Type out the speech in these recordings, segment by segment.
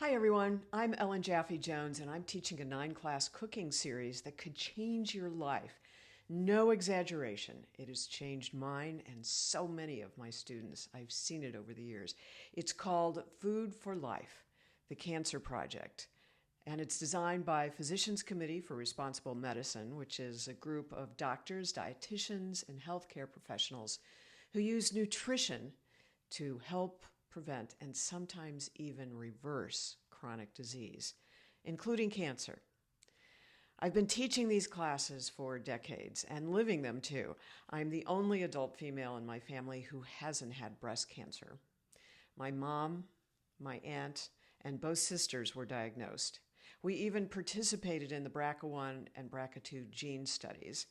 Hi everyone, I'm Ellen Jaffe Jones and I'm teaching a 9-class cooking series that could change your life. No exaggeration, it has changed mine and so many of my students. I've seen it over the years. It's called Food for Life, the Cancer Project. And it's designed by Physicians Committee for Responsible Medicine, which is a group of doctors, dietitians, and healthcare professionals who use nutrition to help prevent and sometimes even reverse chronic disease, including cancer. I've been teaching these classes for decades and living them too. I'm the only adult female in my family who hasn't had breast cancer. My mom, my aunt, and both sisters were diagnosed. We even participated in the BRCA1 and BRCA2 gene studies.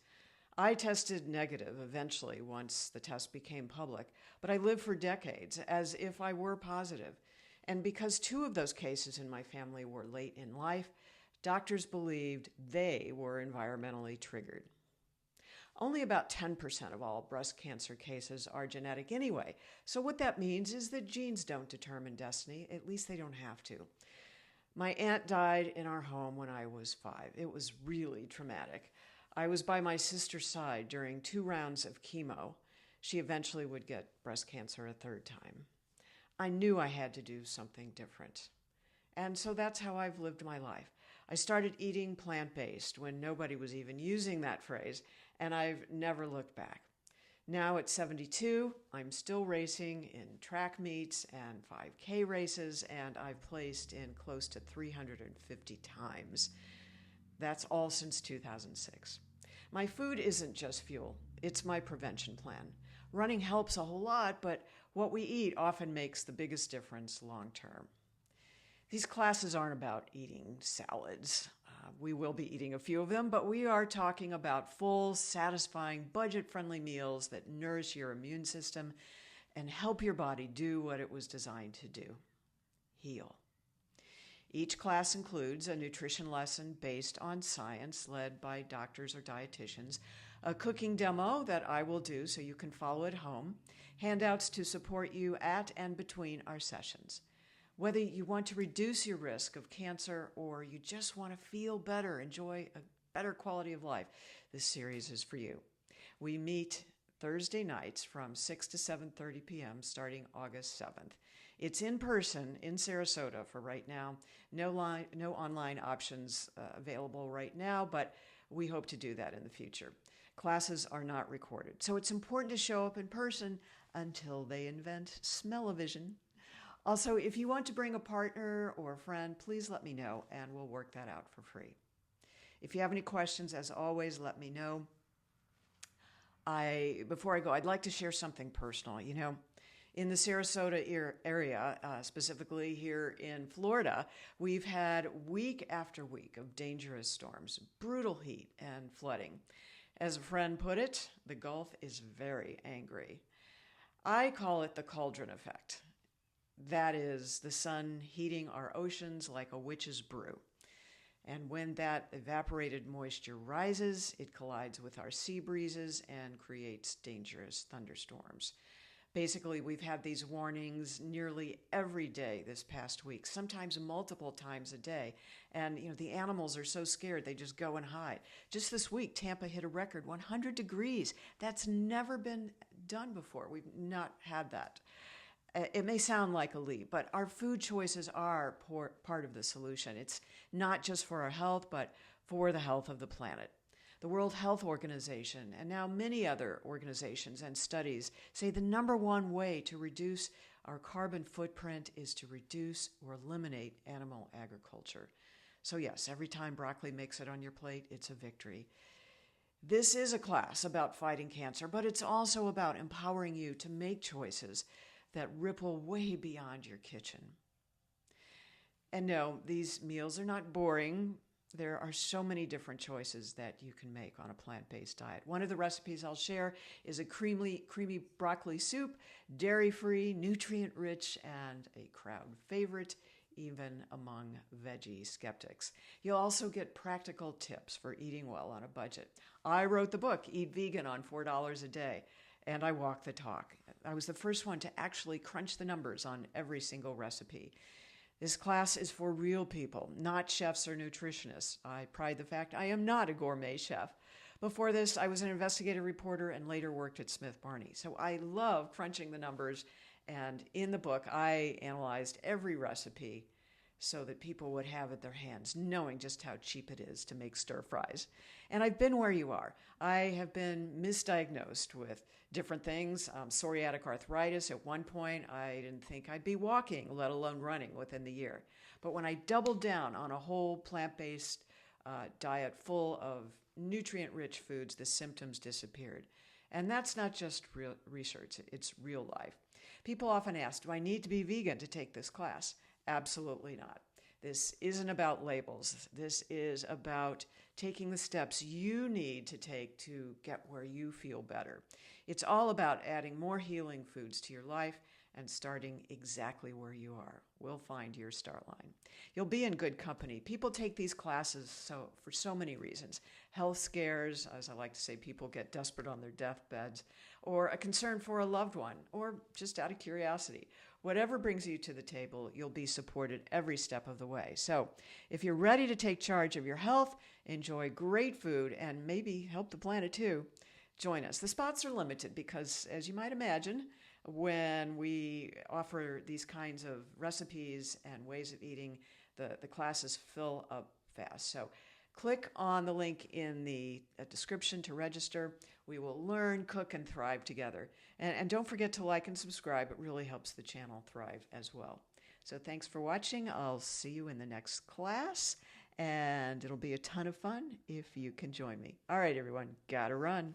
I tested negative eventually once the test became public, but I lived for decades as if I were positive. And because 2 of those cases in my family were late in life, doctors believed they were environmentally triggered. Only about 10% of all breast cancer cases are genetic anyway, so what that means is that genes don't determine destiny, at least they don't have to. My aunt died in our home when I was 5. It was really traumatic. I was by my sister's side during 2 rounds of chemo. She eventually would get breast cancer a 3rd time. I knew I had to do something different. And so that's how I've lived my life. I started eating plant-based when nobody was even using that phrase, and I've never looked back. Now at 72, I'm still racing in track meets and 5K races, and I've placed in close to 350 times. That's all since 2006. My food isn't just fuel, it's my prevention plan. Running helps a whole lot, but what we eat often makes the biggest difference long term. These classes aren't about eating salads. We will be eating a few of them, but we are talking about full, satisfying, budget-friendly meals that nourish your immune system and help your body do what it was designed to do: heal. Each class includes a nutrition lesson based on science led by doctors or dietitians, a cooking demo that I will do so you can follow at home, handouts to support you at and between our sessions. Whether you want to reduce your risk of cancer or you just want to feel better, enjoy a better quality of life, this series is for you. We meet Thursday nights from 6 to 7:30 p.m. starting August 7th. It's in person in Sarasota for right now. No online options available right now, but we hope to do that in the future. Classes are not recorded, so it's important to show up in person until they invent smell-o-vision. Also, if you want to bring a partner or a friend, please let me know and we'll work that out for free. If you have any questions, as always, let me know. Before I go, I'd like to share something personal. In the Sarasota area, specifically here in Florida, we've had week after week of dangerous storms, brutal heat, and flooding. As a friend put it, the Gulf is very angry. I call it the cauldron effect. That is the sun heating our oceans like a witch's brew. And when that evaporated moisture rises, it collides with our sea breezes and creates dangerous thunderstorms. Basically, we've had these warnings nearly every day this past week, sometimes multiple times a day. And, the animals are so scared, they just go and hide. Just this week, Tampa hit a record 100 degrees. That's never been done before. We've not had that. It may sound like a leap, but our food choices are part of the solution. It's not just for our health, but for the health of the planet. The World Health Organization, and now many other organizations and studies, say the number one way to reduce our carbon footprint is to reduce or eliminate animal agriculture. So yes, every time broccoli makes it on your plate, it's a victory. This is a class about fighting cancer, but it's also about empowering you to make choices that ripple way beyond your kitchen. And no, these meals are not boring. There are so many different choices that you can make on a plant-based diet. One of the recipes I'll share is a creamy broccoli soup, dairy-free, nutrient-rich, and a crowd favorite, even among veggie skeptics. You'll also get practical tips for eating well on a budget. I wrote the book, Eat Vegan on $4 a Day, and I walk the talk. I was the first one to actually crunch the numbers on every single recipe. This class is for real people, not chefs or nutritionists. I pride the fact I am not a gourmet chef. Before this, I was an investigative reporter and later worked at Smith Barney. So I love crunching the numbers, and in the book, I analyzed every recipe so that people would have it in their hands, knowing just how cheap it is to make stir fries. And I've been where you are. I have been misdiagnosed with different things. Psoriatic arthritis. At one point, I didn't think I'd be walking, let alone running within the year. But when I doubled down on a whole plant-based diet full of nutrient-rich foods, the symptoms disappeared. And that's not just real research, it's real life. People often ask, do I need to be vegan to take this class? Absolutely not. This isn't about labels. This is about taking the steps you need to take to get where you feel better. It's all about adding more healing foods to your life and starting exactly where you are. We'll find your start line. You'll be in good company. People take these classes for so many reasons. Health scares, as I like to say, people get desperate on their deathbeds, or a concern for a loved one, or just out of curiosity. Whatever brings you to the table, you'll be supported every step of the way. So if you're ready to take charge of your health, enjoy great food, and maybe help the planet too, join us. The spots are limited because, as you might imagine, when we offer these kinds of recipes and ways of eating, the classes fill up fast. So click on the link in the description to register. We will learn, cook, and thrive together. And don't forget to like and subscribe. It really helps the channel thrive as well. So thanks for watching. I'll see you in the next class, and it'll be a ton of fun if you can join me. All right, everyone, gotta run.